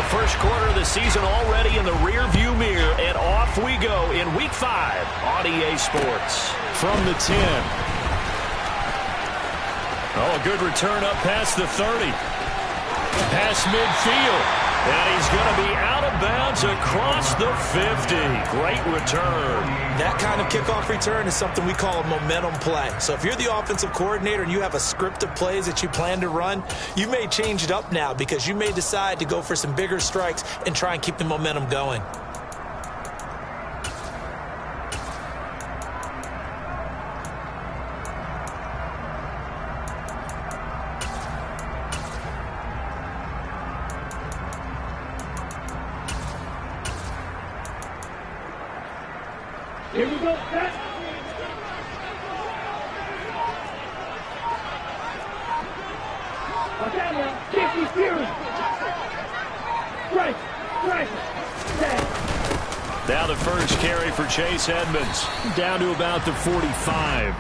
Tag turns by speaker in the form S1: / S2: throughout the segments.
S1: The first quarter of the season already in the rear-view mirror, and off we go in Week 5 on EA Sports.
S2: From the 10. Oh, a good return up past the 30. Past midfield. And he's going to be out of bounds across the 50. Great return.
S3: That kind of kickoff return is something we call a momentum play. So if you're the offensive coordinator and you have a script of plays that you plan to run, you may change it up now because you may decide to go for some bigger strikes and try and keep the momentum going.
S4: Here we go, set. Watch out now. Can't be fearing. Strike, set.
S2: Now the first carry for Chase Edmonds. Down to about the 45.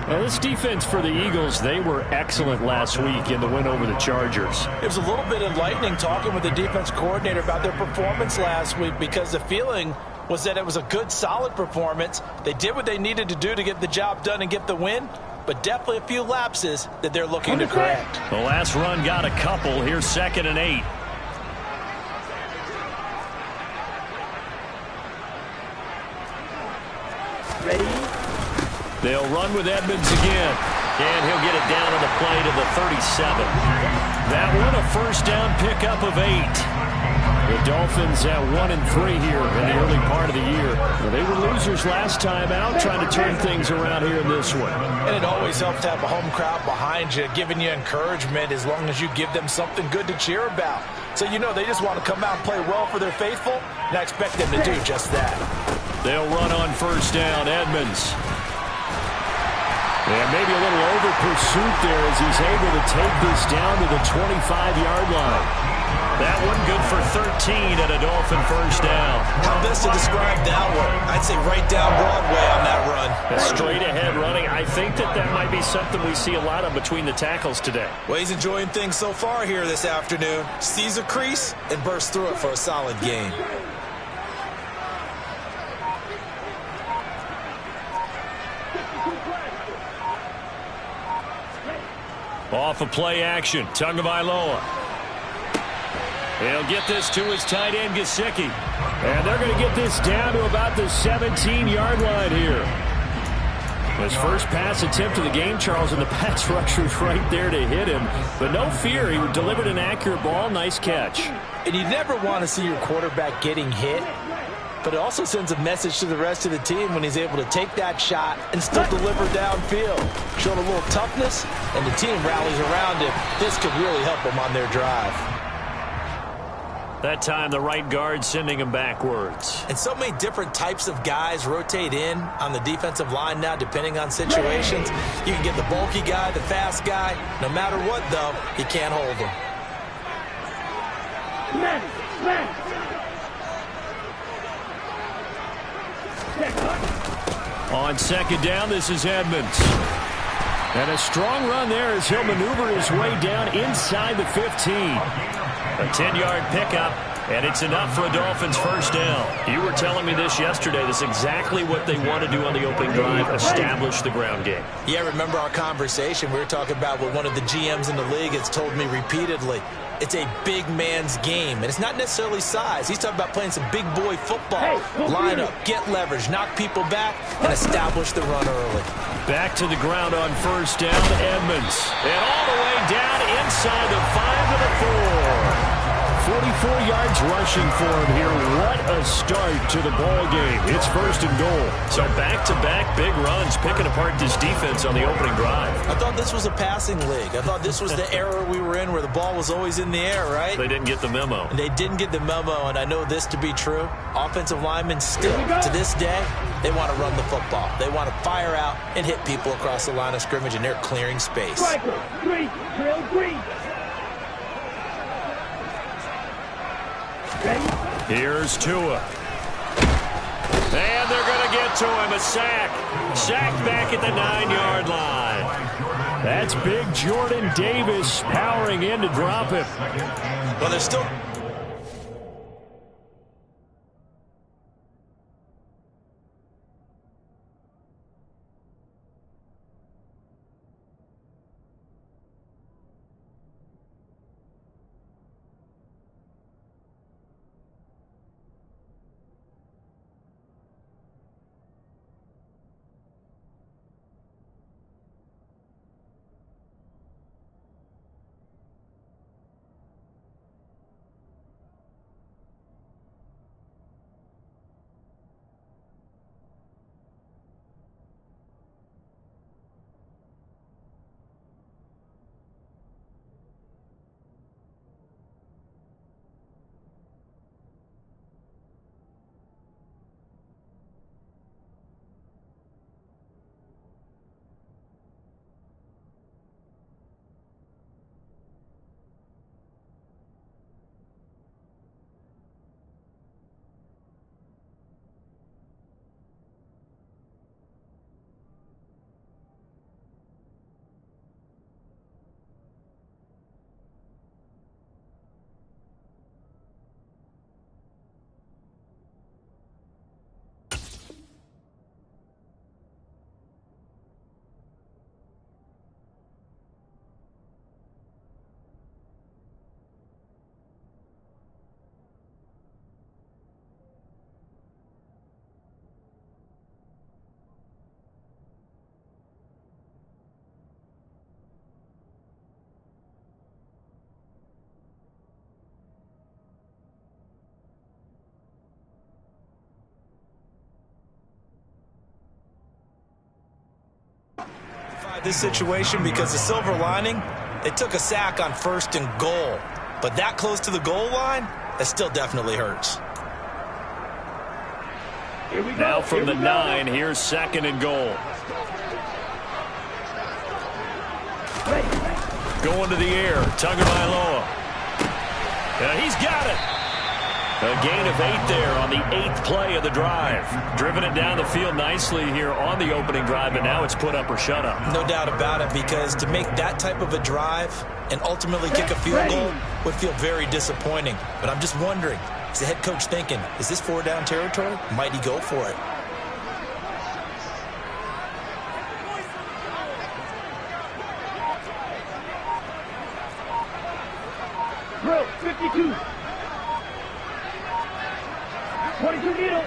S2: Now this defense for the Eagles, they were excellent last week in the win over the Chargers.
S3: It was a little bit enlightening talking with the defense coordinator about their performance last week because the feeling was that it was a good, solid performance. They did what they needed to do to get the job done and get the win, but definitely a few lapses that they're looking to correct.
S2: The last run got a couple. Here's 2nd and 8.
S4: Ready?
S2: They'll run with Edmonds again. And he'll get it down on the play to the 37. That one a first down pickup of 8. The Dolphins at 1-3 here in the early part of the year. Well, they were losers last time out, trying to turn things around here in this one.
S3: And it always helps to have a home crowd behind you, giving you encouragement as long as you give them something good to cheer about. So you know they just want to come out and play well for their faithful, and I expect them to do just that.
S2: They'll run on first down. Edmonds. And maybe a little over pursuit there as he's able to take this down to the 25-yard line. That one good for 13 at a Dolphin first down.
S3: How best to describe that one? I'd say right down Broadway on that run.
S1: A straight ahead running. I think that might be something we see a lot of between the tackles today.
S3: Well, he's enjoying things so far here this afternoon. Sees a crease and bursts through it for a solid gain.
S2: Off of play action. Tagovailoa. He'll get this to his tight end, Gesicki. And they're going to get this down to about the 17-yard line here. His first pass attempt of the game, Charles, and the pass rush was right there to hit him. But no fear, he delivered an accurate ball. Nice catch.
S3: And you never want to see your quarterback getting hit. But it also sends a message to the rest of the team when he's able to take that shot and still deliver downfield. Showing a little toughness, and the team rallies around him. This could really help them on their drive.
S1: That time the right guard sending him backwards.
S3: And so many different types of guys rotate in on the defensive line now depending on situations. You can get the bulky guy, the fast guy. No matter what, though, he can't hold him.
S2: On second down, this is Edmonds. And a strong run there as he'll maneuver his way down inside the 15.
S1: A 10-yard pickup, and it's enough for a Dolphins first down. You were telling me this yesterday. This is exactly what they want to do on the opening drive, establish the ground game.
S3: Yeah, remember our conversation. We were talking about what one of the GMs in the league has told me repeatedly. It's a big man's game, and it's not necessarily size. He's talking about playing some big boy football. Line up, get leverage, knock people back, and establish the run early.
S2: Back to the ground on first down, Edmonds.
S1: And all the way down inside the 5 to the 4.
S2: 44 yards rushing for him here. What a start to the ball game. It's first and goal.
S1: So back-to-back big runs, picking apart this defense on the opening drive.
S3: I thought this was a passing league. I thought this was the era we were in where the ball was always in the air, right?
S1: They didn't get the memo.
S3: And they didn't get the memo, and I know this to be true. Offensive linemen still, to this day, they want to run the football. They want to fire out and hit people across the line of scrimmage, and they're clearing space.
S4: Striker, three, drill, green.
S2: Here's Tua.
S1: And they're going to get to him. A sack. Sacked back at the 9-yard line.
S2: That's big Jordan Davis powering in to drop him.
S3: Well, there's still... this situation because the silver lining, they took a sack on 1st and goal. But that close to the goal line, that still definitely hurts.
S2: Now from the 9, here's 2nd and goal. Going to the air, Tagovailoa. He's got it. A gain of 8 there on the 8th play of the drive. Driven it down the field nicely here on the opening drive, but now it's put up or shut up.
S3: No doubt about it, because to make that type of a drive and ultimately kick a field goal would feel very disappointing. But I'm just wondering, is the head coach thinking, is this 4-down territory? Might he go for it?
S4: Drill 52. 22 needle.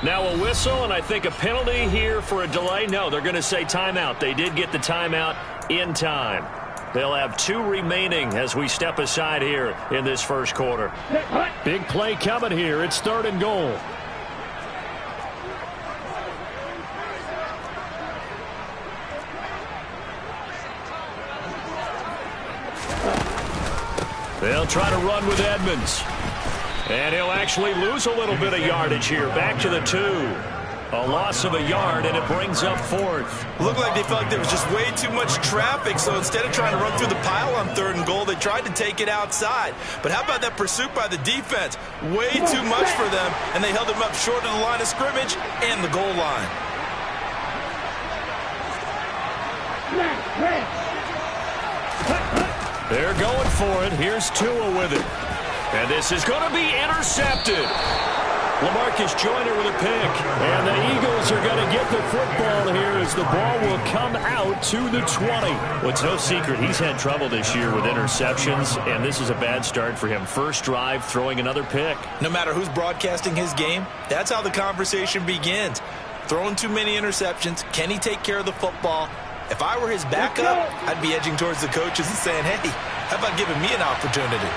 S2: Now a whistle, and I think a penalty here for a delay. No, they're going to say timeout. They did get the timeout in time. They'll have 2 remaining as we step aside here in this first quarter. Big play coming here. It's 3rd and goal. They'll try to run with Edmonds. And he'll actually lose a little bit of yardage here. Back to the 2. A loss of a yard, and it brings up 4th.
S3: Looked like they felt like there was just way too much traffic, so instead of trying to run through the pile on 3rd and goal, they tried to take it outside. But how about that pursuit by the defense? Way too much for them, and they held them up short of the line of scrimmage and the goal line.
S2: They're going for it. Here's Tua with it. And this is going to be intercepted. LaMarcus Joyner with a pick. And the Eagles are going to get the football here as the ball will come out to the 20.
S1: Well, it's no secret he's had trouble this year with interceptions, and this is a bad start for him. First drive, throwing another pick.
S3: No matter who's broadcasting his game, that's how the conversation begins. Throwing too many interceptions. Can he take care of the football? If I were his backup, I'd be edging towards the coaches and saying, hey, how about giving me an opportunity?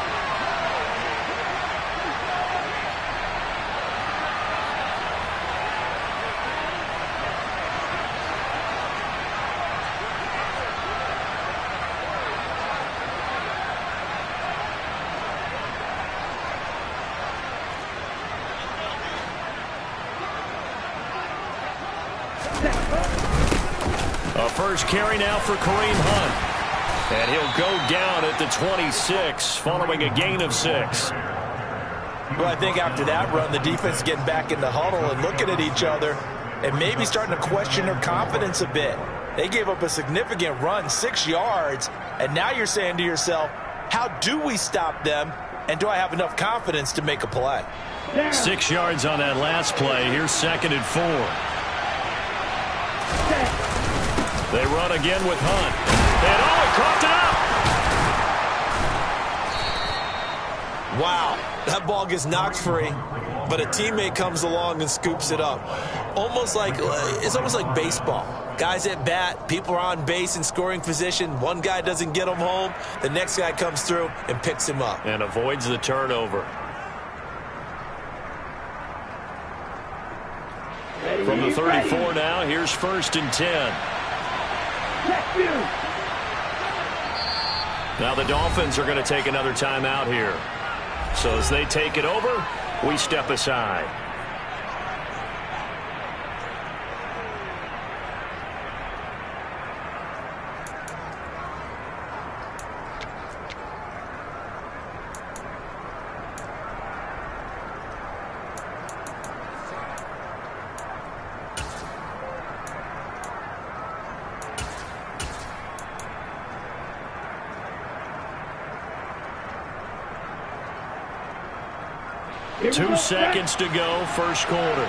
S2: A first carry now for Kareem Hunt. And he'll go down at the 26 following a gain of 6.
S3: Well, I think after that run, the defense getting back in the huddle and looking at each other and maybe starting to question their confidence a bit. They gave up a significant run, 6 yards, and now you're saying to yourself, how do we stop them, and do I have enough confidence to make a play?
S2: 6 yards on that last play. Here's 2nd and 4. They run again with Hunt. And he coughed it up.
S3: Wow, that ball gets knocked free, but a teammate comes along and scoops it up. It's almost like baseball. Guys at bat, people are on base in scoring position. One guy doesn't get him home. The next guy comes through and picks him up.
S2: And avoids the turnover. From the 34 now, here's 1st and 10. Now the Dolphins are going to take another timeout here. So as they take it over, we step aside. Two seconds to go, first quarter.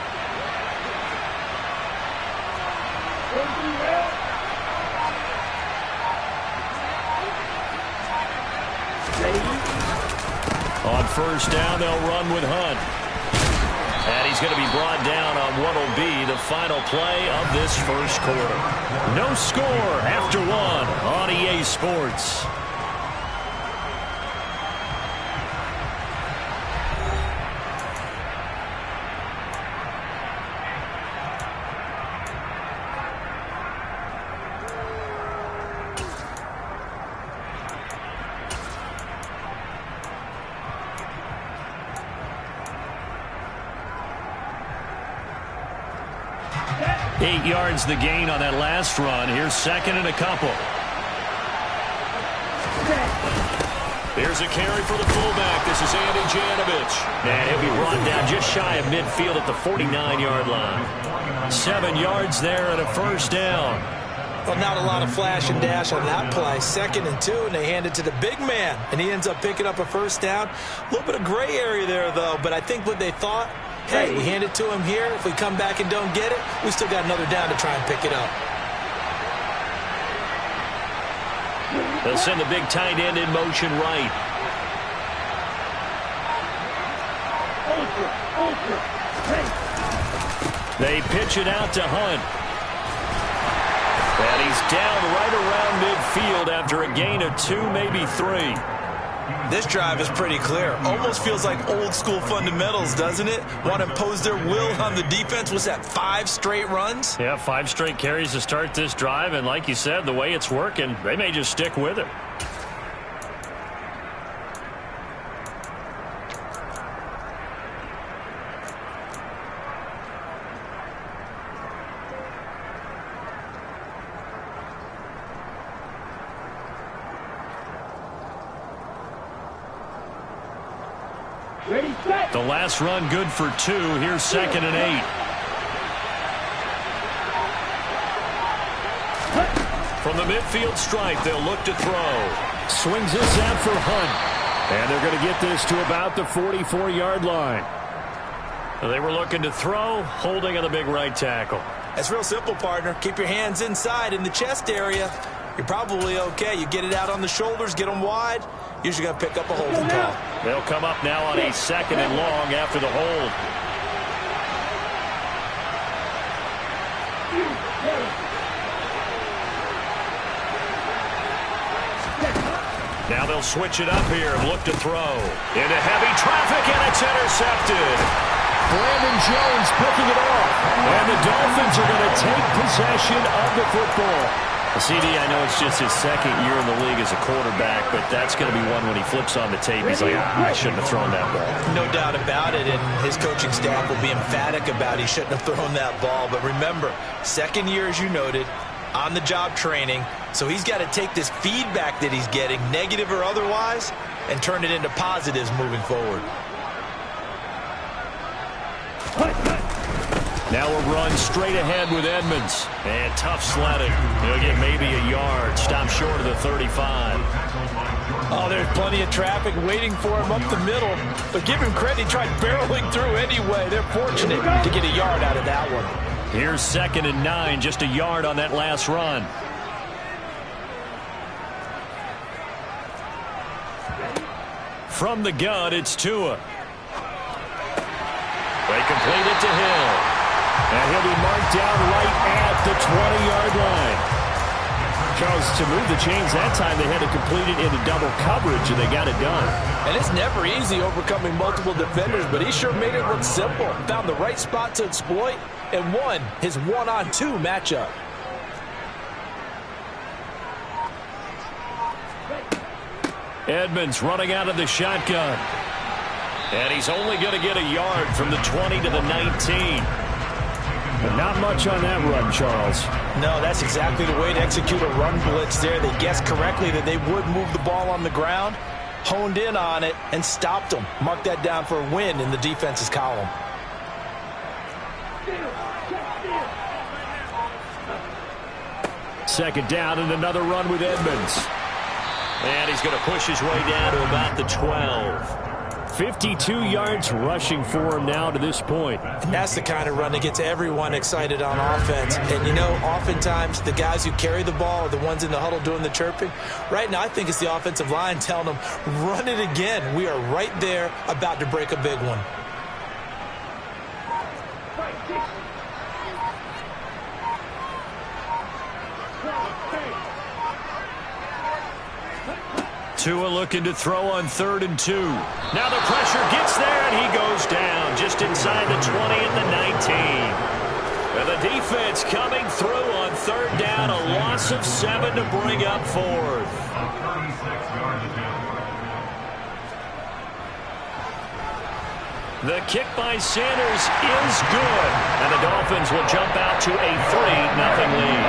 S2: On first down, they'll run with Hunt. And he's going to be brought down on what will be the final play of this first quarter. No score after 1 on EA Sports. Yards the gain on that last run. Here's 2nd and a couple. Here's a carry for the fullback. This is Andy Janovich. And he'll be brought down just shy of midfield at the 49-yard line. 7 yards there and a first down.
S3: Well, not a lot of flash and dash on that play. 2nd and 2, and they hand it to the big man. And he ends up picking up a first down. A little bit of gray area there, though. But I think what they thought, hey, we hand it to him here. If we come back and don't get it, we still got another down to try and pick it up.
S2: They'll send the big tight end in motion right. They pitch it out to Hunt. And he's down right around midfield after a gain of 2, maybe 3.
S3: This drive is pretty clear. Almost feels like old school fundamentals, doesn't it? Want to impose their will on the defense. Was that 5 straight runs?
S2: Yeah, 5 straight carries to start this drive. And like you said, the way it's working, they may just stick with it. The last run good for 2. Here's 2nd and 8. From the midfield stripe, they'll look to throw. Swings this out for Hunt. And they're going to get this to about the 44-yard line. They were looking to throw, holding on the big right tackle.
S3: That's real simple, partner. Keep your hands inside in the chest area. You're probably okay. You get it out on the shoulders, get them wide. Usually going to pick up a holding call.
S2: They'll come up now on a 2nd and long after the hold. Now they'll switch it up here and look to throw. Into heavy traffic, and it's intercepted. Brandon Jones picking it off. And the Dolphins are going to take possession of the football. CD, I know it's just his 2nd year in the league as a quarterback, but that's going to be one when he flips on the tape. He's like, I shouldn't have thrown that ball.
S3: No doubt about it, and his coaching staff will be emphatic about he shouldn't have thrown that ball. But remember, 2nd year, as you noted, on-the-job training, so he's got to take this feedback that he's getting, negative or otherwise, and turn it into positives moving forward.
S2: Now a run straight ahead with Edmonds.
S1: And tough sledding. He'll get maybe a yard. Stop short of the 35.
S3: Oh, there's plenty of traffic waiting for him up the middle. But give him credit, he tried barreling through anyway. They're fortunate to get a yard out of that one.
S2: Here's 2nd and 9, just a yard on that last run. From the gun, it's Tua.
S1: They complete it to Hill.
S2: And he'll be marked down right at the 20-yard line. Charles, to move the chains that time, they had to complete it into double coverage, and they got it done.
S3: And it's never easy overcoming multiple defenders, but he sure made it look simple. Found the right spot to exploit and won his one-on-two matchup.
S2: Edmonds running out of the shotgun.
S1: And he's only going to get a yard from the 20 to the 19.
S2: But not much on that run, Charles.
S3: No, that's exactly the way to execute a run blitz there. They guessed correctly that they would move the ball on the ground, honed in on it, and stopped them. Mark that down for a win in the defense's column.
S2: Second down and another run with Edmonds.
S1: And he's going to push his way down to about the 12.
S2: 52 yards rushing for him now to this point.
S3: And that's the kind of run that gets everyone excited on offense. And, you know, oftentimes the guys who carry the ball are the ones in the huddle doing the chirping. Right now, I think it's the offensive line telling them, run it again. We are right there about to break a big one.
S2: Tua looking to throw on 3rd and 2. Now the pressure gets there, and he goes down just inside the 20 at the 19. And the defense coming through on 3rd down, a loss of 7 to bring up 4th. The kick by Sanders is good, and the Dolphins will jump out to a 3-0 lead.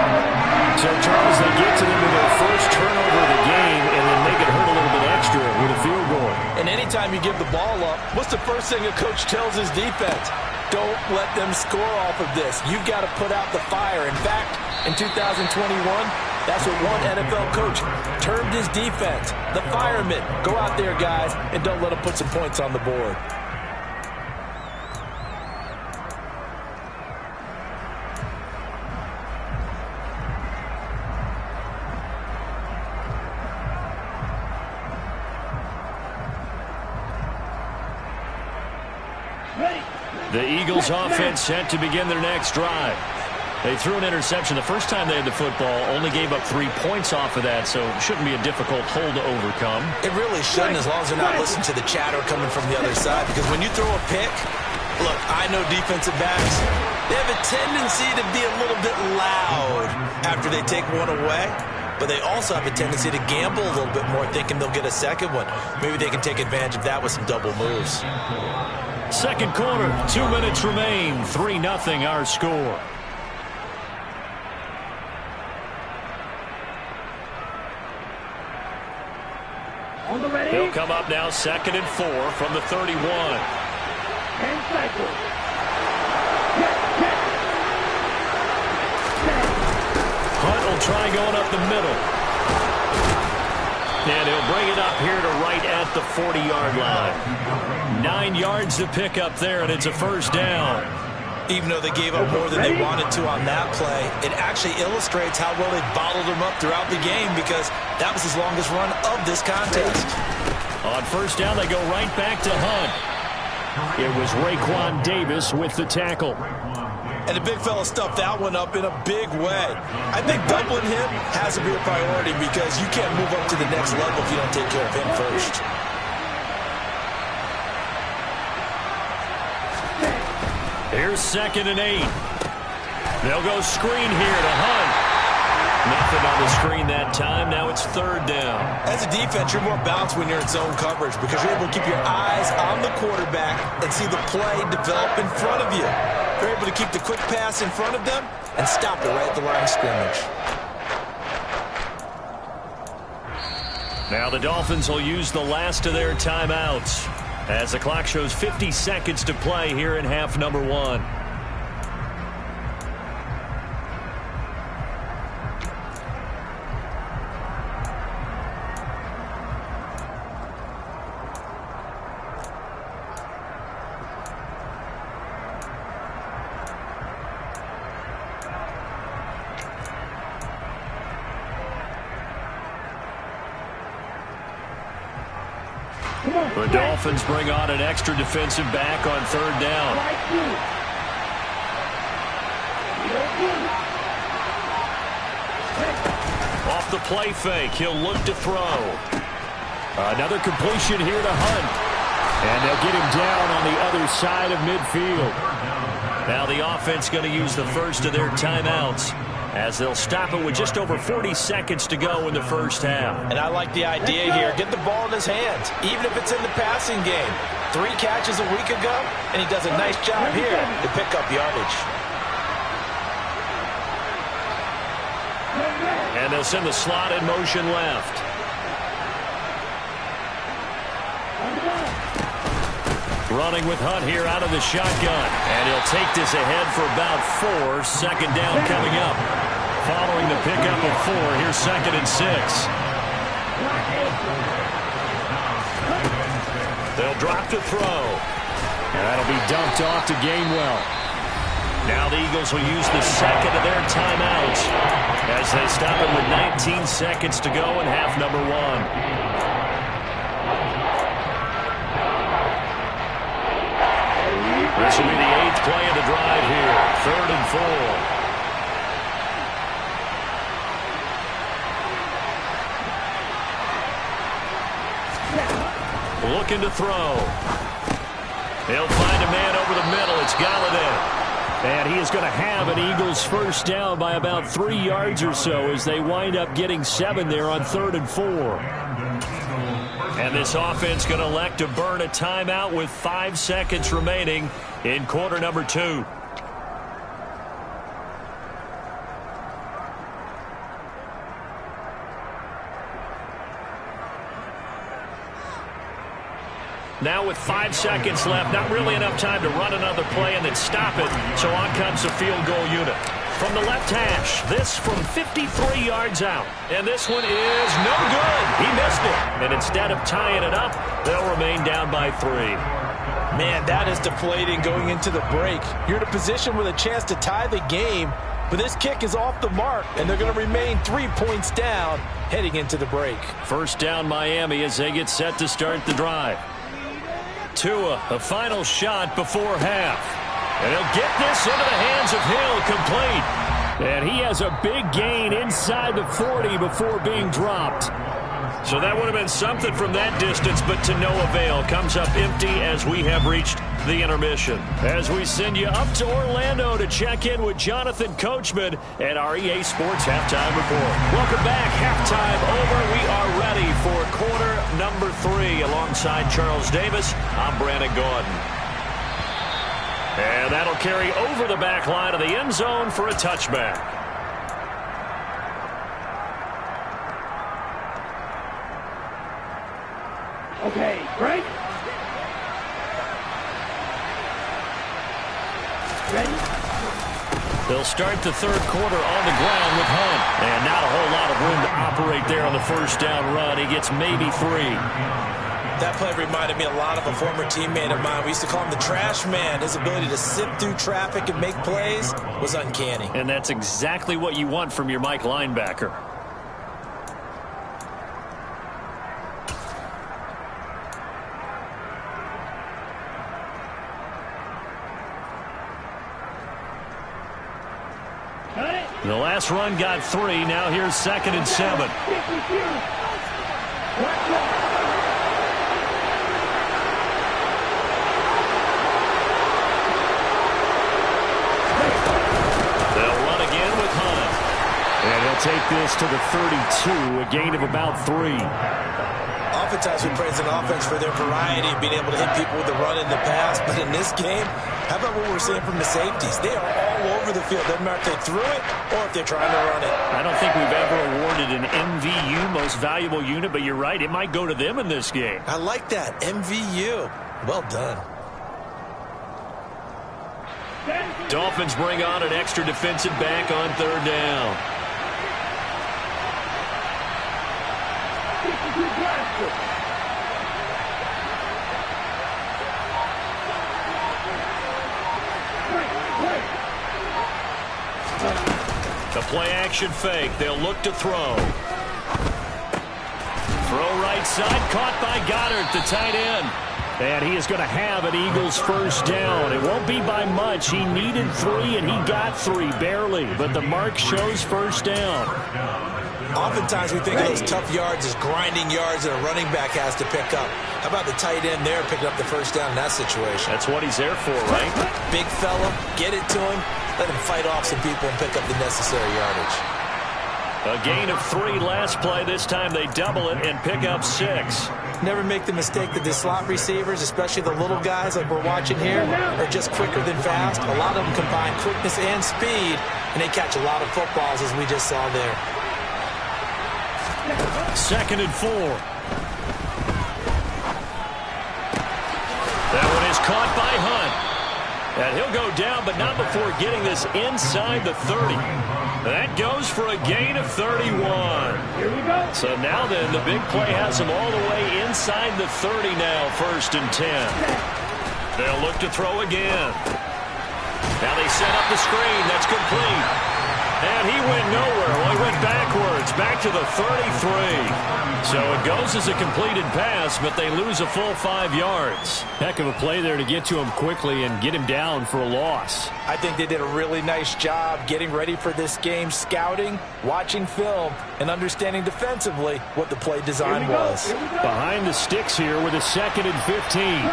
S2: So, Charles, they get to them with their first turnover of the game and then make it hurt a little bit extra with a field goal.
S3: And anytime you give the ball up, what's the first thing a coach tells his defense? Don't let them score off of this. You've got to put out the fire. In fact, in 2021, that's what one NFL coach termed his defense. The firemen. Go out there, guys, and don't let them put some points on the board.
S2: The Eagles offense set to begin their next drive. They threw an interception the first time they had the football, only gave up 3 points off of that, so it shouldn't be a difficult hole to overcome.
S3: It really shouldn't, as long as they're not listening to the chatter coming from the other side, because when you throw a pick, look, I know defensive backs, they have a tendency to be a little bit loud after they take one away, but they also have a tendency to gamble a little bit more, thinking they'll get a second one. Maybe they can take advantage of that with some double moves.
S2: Second quarter, 2 minutes remain, 3-0 our score.
S1: He'll come up now 2nd and 4 from the 31.
S4: And cycle.
S2: Hunt will try going up the middle. And he'll bring it up here to right at the 40-yard line. 9 yards to pick up there, and it's a first down.
S3: Even though they gave up more than they wanted to on that play, it actually illustrates how well they bottled them up throughout the game, because that was his longest run of this contest.
S2: On first down, they go right back to Hunt. It was Raekwon Davis with the tackle.
S3: And the big fella stuffed that one up in a big way. I think doubling him has to be a priority, because you can't move up to the next level if you don't take care of him first.
S2: Here's 2nd and 8. They'll go screen here to Hunt. Nothing on the screen that time. Now it's 3rd down.
S3: As a defense, you're more balanced when you're in zone coverage, because you're able to keep your eyes on the quarterback and see the play develop in front of you. You're able to keep the quick pass in front of them and stop it right at the line of scrimmage.
S2: Now the Dolphins will use the last of their timeouts as the clock shows 50 seconds to play here in half number 1.
S1: The Dolphins bring on an extra defensive back on third down. Off the play fake, he'll look to throw.
S2: Another completion here to Hunt. And they'll get him down on the other side of midfield.
S1: Now the offense going to use the first of their timeouts as they'll stop it with just over 40 seconds to go in the first half.
S3: And I like the idea here. Get the ball in his hands, even if it's in the passing game. 3 catches a week ago, and he does a nice job here to pick up yardage.
S1: And they'll send the slot in motion left. Running with Hunt here out of the shotgun. And he'll take this ahead for about 4. Second down coming up. Following the pickup of 4, here's 2nd and 6. They'll drop to throw.
S2: And that'll be dumped off to Gainwell.
S1: Now the Eagles will use the second of their timeouts as they stop it with 19 seconds to go in half number 1. This will be the 8th play of the drive here. 3rd and 4. Looking to throw. He'll find a man over the middle. It's Galladay.
S2: And he is going to have an Eagles first down by about 3 yards or so as they wind up getting 7 there on 3rd and 4.
S1: And this offense going to elect to burn a timeout with 5 seconds remaining in quarter number 2. Now with 5 seconds left, not really enough time to run another play and then stop it. So on comes the field goal unit. From the left hash, this from 53 yards out. And this one is no good. He missed it. And instead of tying it up, they'll remain down by 3.
S3: Man, that is deflating going into the break. You're in a position with a chance to tie the game, but this kick is off the mark, and they're going to remain 3 points down heading into the break.
S1: First down Miami as they get set to start the drive. Tua, a final shot before half. And he'll get this into the hands of Hill, complete.
S2: And he has a big gain inside the 40 before being dropped.
S1: So that would have been something from that distance, but to no avail. Comes up empty as we have reached the intermission. As we send you up to Orlando to check in with Jonathan Coachman at our EA Sports Halftime Report. Welcome back. Halftime over. We are ready for quarter number 3. Alongside Charles Davis, I'm Brandon Gordon. And that'll carry over the back line of the end zone for a touchback.
S4: Okay, break. Ready?
S1: They'll start the third quarter on the ground with Hunt. And not a whole lot of room to operate there on the first down run. He gets maybe 3.
S3: That play reminded me a lot of a former teammate of mine. We used to call him the trash man. His ability to sift through traffic and make plays was uncanny.
S1: And that's exactly what you want from your Mike linebacker. The last run got 3. Now here's 2nd and 7.
S2: And he'll take this to the 32, a gain of about 3.
S3: Oftentimes we praise an offense for their variety, being able to hit people with the run and the pass. But in this game, how about what we're seeing from the safeties? They are all over the field. Doesn't matter if they threw it or if they're trying to run it.
S1: I don't think we've ever awarded an MVU, most valuable unit, but you're right. It might go to them in this game.
S3: I like that. MVU. Well done.
S1: Dolphins bring on an extra defensive back on third down. The play action fake. They'll look to throw. Throw right outside, caught by Goddard, the tight end. And he is going to have an Eagles first down. It won't be by much. He needed 3, and he got 3, barely. But the mark shows first down.
S3: Oftentimes we think of those tough yards as grinding yards that a running back has to pick up. How about the tight end there picking up the first down in that situation?
S1: That's what he's there for, right?
S3: Big fella, get it to him, let him fight off some people and pick up the necessary yardage.
S1: A gain of 3 last play. This time they double it and pick up 6.
S3: Never make the mistake that the slot receivers, especially the little guys like we're watching here, are just quicker than fast. A lot of them combine quickness and speed, and they catch a lot of footballs, as we just saw there.
S1: 2nd and 4. That one is caught by Hunt. And he'll go down, but not before getting this inside the 30. That goes for a gain of 31.
S4: Here we go.
S1: So now then, the big play has him all the way inside the 30 now, 1st and 10. They'll look to throw again. Now they set up the screen. That's complete. And he went nowhere. Well, he went backwards, back to the 33. So it goes as a completed pass, but they lose a full 5 yards.
S2: Heck of a play there to get to him quickly and get him down for a loss.
S3: I think they did a really nice job getting ready for this game, scouting, watching film, and understanding defensively what the play design was.
S2: Behind the sticks here with a 2nd and 15.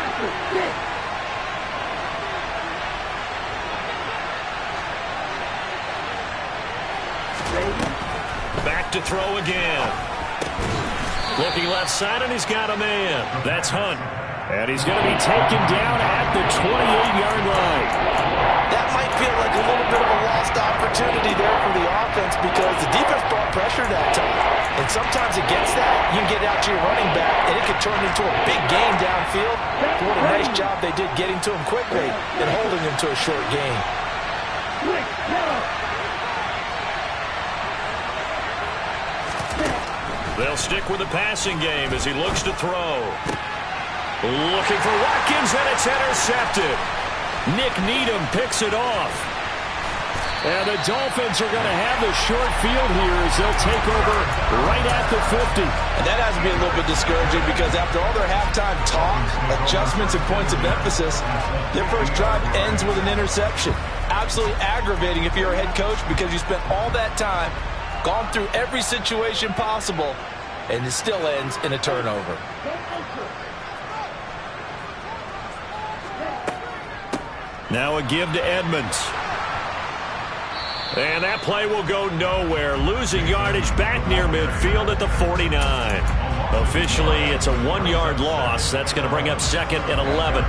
S1: Back to throw again. Looking left side, and he's got a man. That's Hunt. And he's going to be taken down at the 28-yard line.
S3: That might feel like a little bit of a lost opportunity there for the offense because the defense brought pressure that time. And sometimes against that, you can get out to your running back, and it could turn into a big gain downfield. What a nice job they did getting to him quickly and holding him to a short gain.
S1: They'll stick with the passing game as he looks to throw. Looking for Watkins, and it's intercepted. Nick Needham picks it off. And the Dolphins are going to have the short field here as they'll take over right at the 50.
S3: And that has to be a little bit discouraging because after all their halftime talk, adjustments, and points of emphasis, their first drive ends with an interception. Absolutely aggravating if you're a head coach because you spent all that time, gone through every situation possible, and it still ends in a turnover.
S1: Now a give to Edmonds. And that play will go nowhere. Losing yardage back near midfield at the 49. Officially, it's a 1-yard loss. That's going to bring up 2nd and 11.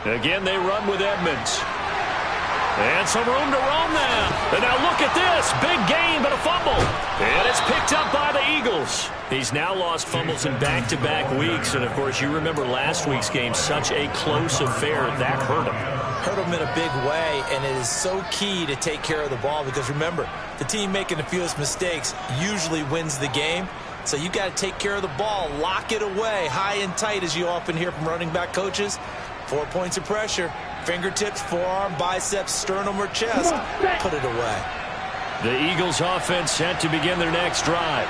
S1: Again, they run with Edmonds. And some room to roam now. And now look at this. Big gain, but a fumble. And it's picked up by the Eagles. He's now lost fumbles in back-to-back weeks. And, of course, you remember last week's game, such a close affair. That hurt him.
S3: Hurt him in a big way, and it is so key to take care of the ball because, remember, the team making the fewest mistakes usually wins the game. So you got to take care of the ball, lock it away, high and tight, as you often hear from running back coaches. 4 points of pressure, fingertips, forearm, biceps, sternum, or chest. Put it away.
S1: The Eagles offense set to begin their next drive.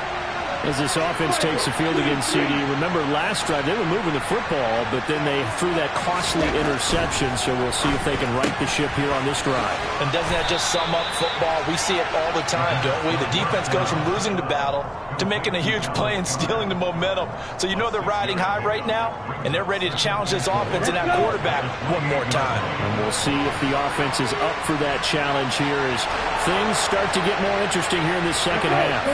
S2: As this offense takes the field against CD, remember last drive they were moving the football, but then they threw that costly interception, so we'll see if they can right the ship here on this drive.
S3: And doesn't that just sum up football? We see it all the time, don't we? The defense goes from losing the battle to making a huge play and stealing the momentum. So you know they're riding high right now, and they're ready to challenge this offense and that quarterback one more time.
S2: And we'll see if the offense is up for that challenge here as things start to get more interesting here in this second half.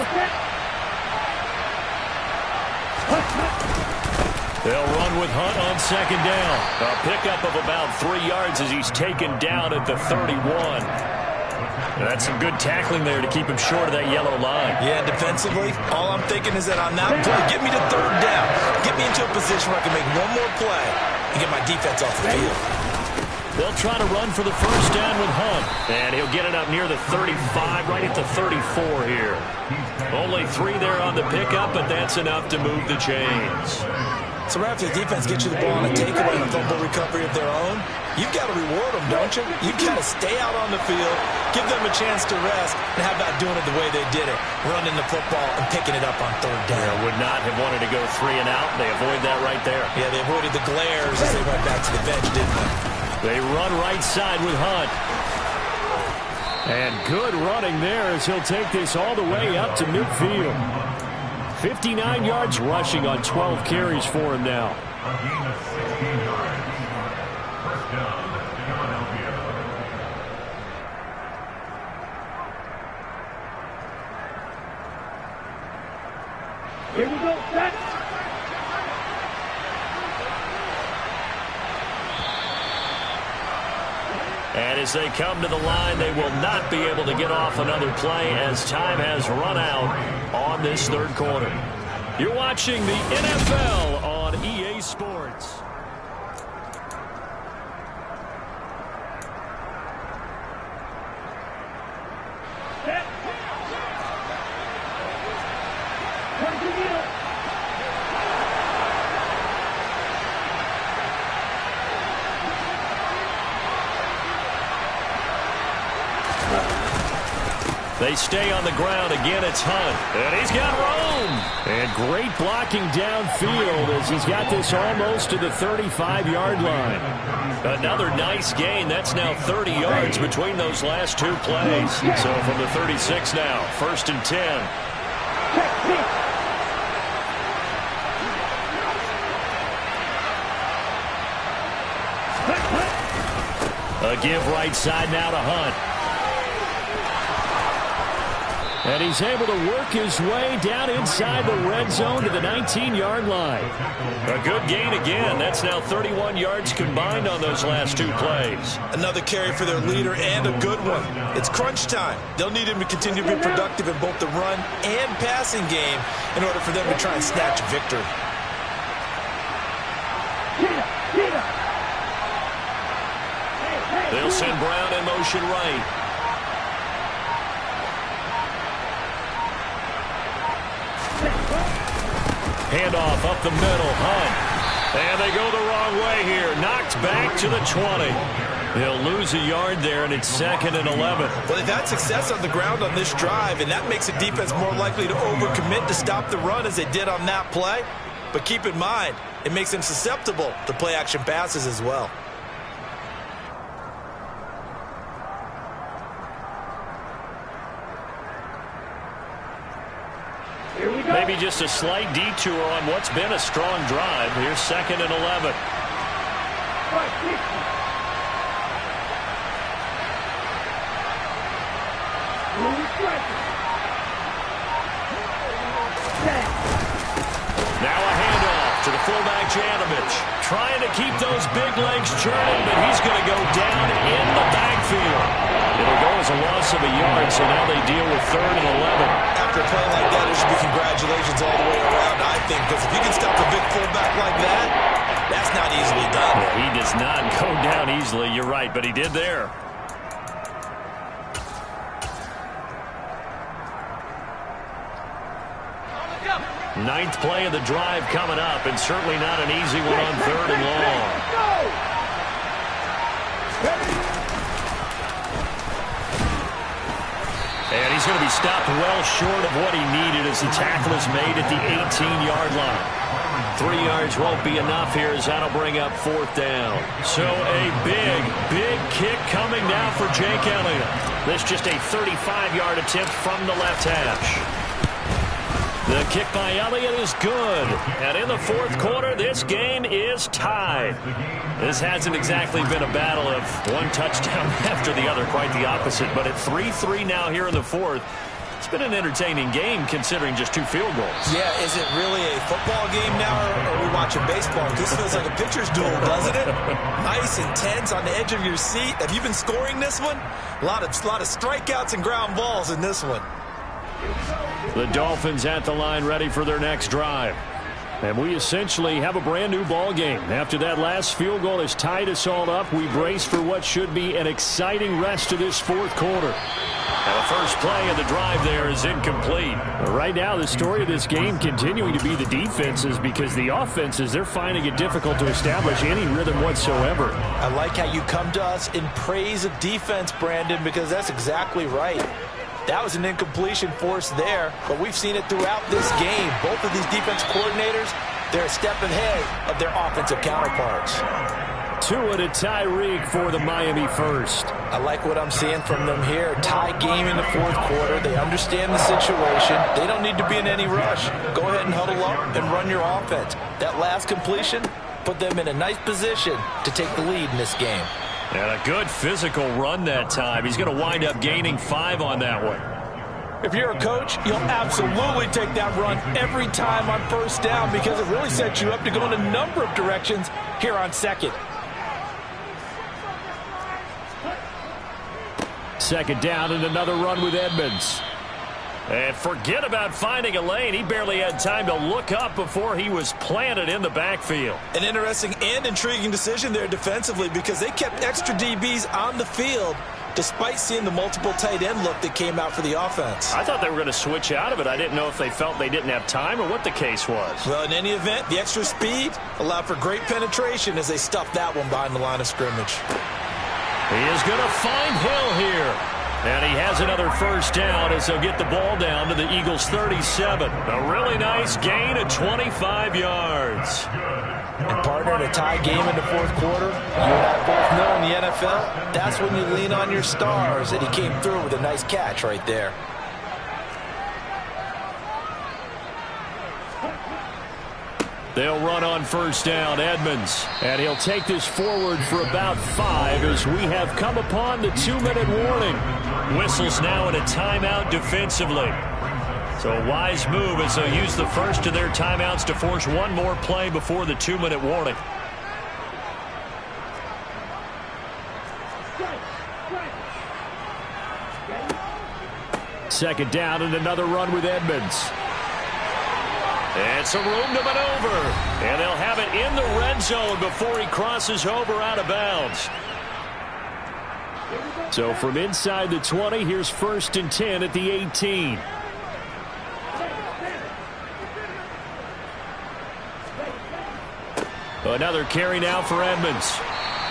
S1: They'll run with Hunt on 2nd down. A pickup of about 3 yards as he's taken down at the 31. That's some good tackling there to keep him short of that yellow line.
S3: Yeah, defensively, all I'm thinking is that on that play, get me to 3rd down. Get me into a position where I can make one more play and get my defense off the field.
S1: They'll try to run for the first down with Hunt. And he'll get it up near the 35, right at the 34 here. Only 3 there on the pickup, but that's enough to move the chains.
S3: So right after the defense gets you the ball on a takeaway and a fumble recovery of their own, you've got to reward them, don't you? You've got to stay out on the field, give them a chance to rest, and how about doing it the way they did it, running the football and picking it up on third down.
S1: They would not have wanted to go 3 and out. They avoid that right there.
S3: Yeah, they avoided the glares as they went back to the bench, didn't they?
S1: They run right side with Hunt. And good running there as he'll take this all the way up to midfield. 59 yards rushing on 12 carries for him now.
S4: Here we go, set.
S1: And as they come to the line, they will not be able to get off another play as time has run out on this third quarter. You're watching the NFL on EA Sports.
S4: Set. Come to you.
S1: They stay on the ground. Again, it's Hunt. And he's got room. And great blocking downfield as he's got this almost to the 35-yard line. Another nice gain. That's now 30 yards between those last 2 plays. So from the 36 now, 1st and 10. A give right side now to Hunt. And he's able to work his way down inside the red zone to the 19-yard line. A good gain again. That's now 31 yards combined on those last 2 plays.
S3: Another carry for their leader and a good one. It's crunch time. They'll need him to continue to be productive in both the run and passing game in order for them to try and snatch a victory.
S1: They'll send Brown in motion right. Handoff up the middle, Hunt. And they go the wrong way here. Knocked back to the 20. They'll lose a yard there, and it's 2nd and 11.
S3: Well, they've had success on the ground on this drive, and that makes the defense more likely to overcommit to stop the run as they did on that play. But keep in mind, it makes them susceptible to play-action passes as well.
S1: Maybe just a slight detour on what's been a strong drive. Here's 2nd and 11. Now a handoff to the fullback Janovich. Trying to keep those big legs churning, but he's going to go down in the backfield. It'll go as a loss of a yard, so now they deal with 3rd and 11.
S3: After a play like that, it should be congratulations all the way around, I think, because if you can stop a big fullback like that, that's not easily done.
S1: Yeah, he does not go down easily, you're right, but he did there. Ninth play of the drive coming up, and certainly not an easy one on 3rd and long. And he's going to be stopped well short of what he needed as the tackle is made at the 18-yard line. 3 yards won't be enough here as that'll bring up 4th down. So a big kick coming now for Jake Elliott. This just a 35-yard attempt from the left hash. The kick by Elliott is good. And in the 4th quarter, this game is tied. This hasn't exactly been a battle of one touchdown after the other, quite the opposite. But at 3-3 now here in the 4th, it's been an entertaining game considering just 2 field goals.
S3: Yeah, is it really a football game now, or are we watching baseball? This feels like a pitcher's duel, doesn't it? Nice, intense, on the edge of your seat. Have you been scoring this one? A lot of strikeouts and ground balls in this one.
S1: The Dolphins at the line ready for their next drive.
S2: And we essentially have a brand new ball game. After that last field goal has tied us all up, we brace for what should be an exciting rest of this fourth quarter.
S1: Now the first play of the drive there is incomplete.
S2: Right now, the story of this game continuing to be the defenses, because the offenses, they're finding it difficult to establish any rhythm whatsoever.
S3: I like how you come to us in praise of defense, Brandon, because that's exactly right. That was an incompletion forced there, but we've seen it throughout this game. Both of these defense coordinators, they're a step ahead of their offensive counterparts.
S2: Tua to Tyreek for the Miami first.
S3: I like what I'm seeing from them here. Tie game in the fourth quarter. They understand the situation. They don't need to be in any rush. Go ahead and huddle up and run your offense. That last completion put them in a nice position to take the lead in this game.
S1: And a good physical run that time. He's going to wind up gaining 5 on that one.
S3: If you're a coach, you'll absolutely take that run every time on first down, because it really sets you up to go in a number of directions here on second.
S2: Second down and another run with Edmonds.
S1: And forget about finding a lane. He barely had time to look up before he was planted in the backfield.
S3: An interesting and intriguing decision there defensively, because they kept extra DBs on the field despite seeing the multiple tight end look that came out for the offense.
S1: I thought they were going to switch out of it. I didn't know if they felt they didn't have time or what the case was.
S3: Well, in any event, the extra speed allowed for great penetration as they stuffed that one behind the line of scrimmage.
S1: He is going to find Hill here. And he has another first down as they'll get the ball down to the Eagles' 37. A really nice gain of 25 yards.
S3: And partner, in a tie game in the fourth quarter, you and I both know in the NFL, that's when you lean on your stars, and he came through with a nice catch right there.
S2: They'll run on first down, Edmonds. And he'll take this forward for about 5 as we have come upon the 2-minute warning.
S1: Whistles now in a timeout defensively. So a wise move as they'll use the first of their timeouts to force one more play before the 2-minute warning.
S2: Second down and another run with Edmonds.
S1: And some room to maneuver. And they'll have it in the red zone before he crosses over out of bounds.
S2: So from inside the 20, here's 1st and 10 at the 18. Another carry now for Edmonds.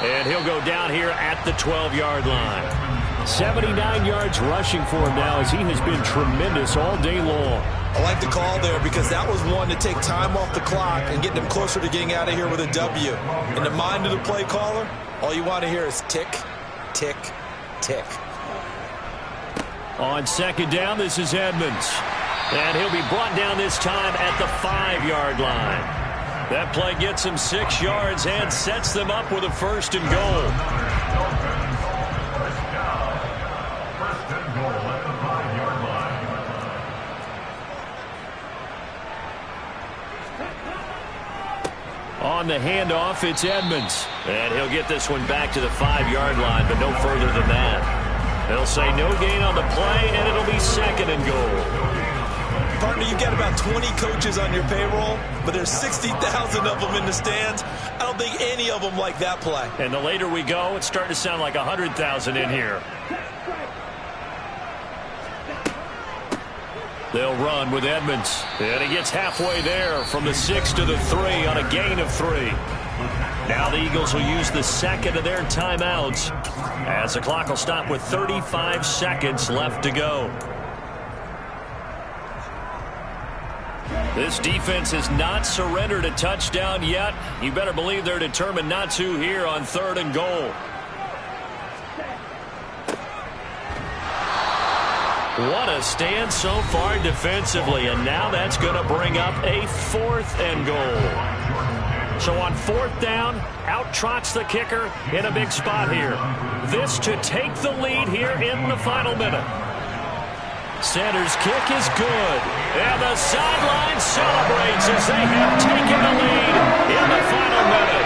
S2: And he'll go down here at the 12-yard line. 79 yards rushing for him now, as he has been tremendous all day long.
S3: I like the call there, because that was one to take time off the clock and get them closer to getting out of here with a W. In the mind of the play caller, all you want to hear is tick, tick, tick.
S2: On second down, this is Edmonds.
S1: And he'll be brought down this time at the 5-yard line. That play gets him 6 yards and sets them up with a 1st and goal.
S2: On the handoff, it's Edmonds.
S1: And he'll get this one back to the 5-yard line, but no further than that. They'll say no gain on the play, and it'll be 2nd and goal.
S3: Partner, you've got about 20 coaches on your payroll, but there's 60,000 of them in the stands. I don't think any of them like that play.
S1: And the later we go, it's starting to sound like 100,000 in here.
S2: They'll run with Edmonds. And he gets halfway there from the 6 to the 3 on a gain of 3.
S1: Now the Eagles will use the second of their timeouts as the clock will stop with 35 seconds left to go. This defense has not surrendered a touchdown yet. You better believe they're determined not to here on 3rd and goal. What a stand so far defensively, and now that's going to bring up a 4th and goal. So on 4th down, out trots the kicker in a big spot here. This to take the lead here in the final minute. Center's kick is good. And the sideline celebrates as they have taken the lead in the final minute.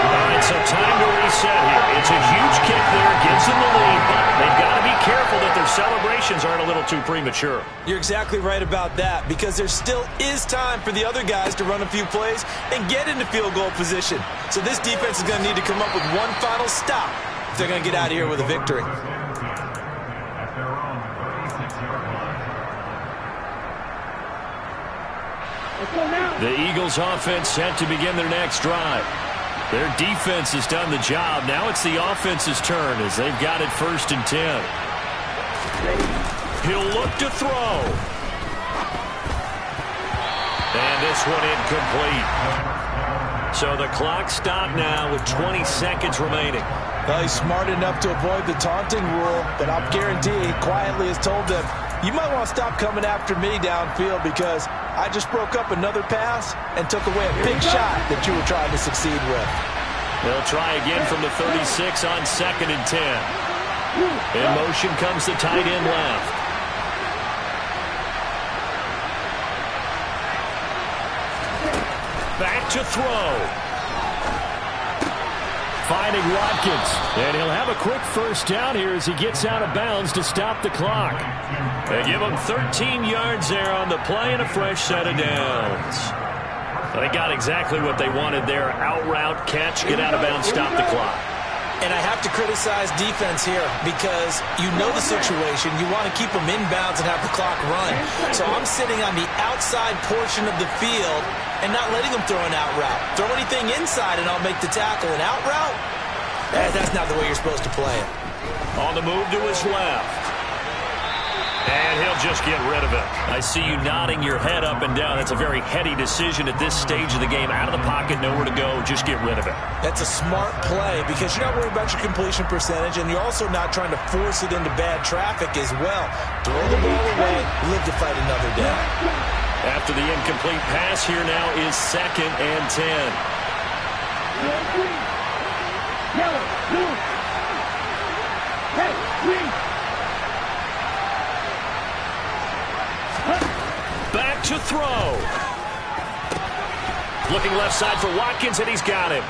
S1: All right, so time to reset here. It's a huge kick there, gives them the lead, but they've got to be careful that their celebrations aren't a a little too premature.
S3: You're exactly right about that, because there still is time for the other guys to run a few plays and get into field goal position. So this defense is going to need to come up with one final stop if they're going to get out of here with a victory.
S1: The Eagles offense set to begin their next drive. Their defense has done the job. Now it's the offense's turn as they've got it 1st and 10. He'll look to throw. And this one incomplete. So the clock stopped now with 20 seconds remaining.
S3: Well, he's smart enough to avoid the taunting rule, but I'll guarantee he quietly has told them, you might want to stop coming after me downfield because I just broke up another pass and took away a big shot that you were trying to succeed with.
S1: They'll try again from the 36 on 2nd and 10. In motion comes the tight end left. Back to throw. Finding Watkins. And he'll have a quick 1st down here as he gets out of bounds to stop the clock. They give him 13 yards there on the play and a fresh set of downs. They got exactly what they wanted there. Out route, catch, get out of bounds, stop the clock.
S3: And I have to criticize defense here because you know the situation. You want to keep them inbounds and have the clock run. So I'm sitting on the outside portion of the field and not letting them throw an out route. Throw anything inside and I'll make the tackle. An out route? That's not the way you're supposed to play it.
S1: On the move to his left. And he'll just get rid of it. I see you nodding your head up and down. That's a very heady decision at this stage of the game. Out of the pocket, nowhere to go. Just get rid of it.
S3: That's a smart play because you're not worried about your completion percentage, and you're also not trying to force it into bad traffic as well. Throw the ball away, live to fight another day.
S1: After the incomplete pass, here now is 2nd and 10.
S4: Yellow, blue. Hey, green.
S1: Back to throw. Looking left side for Watkins, and he's got him.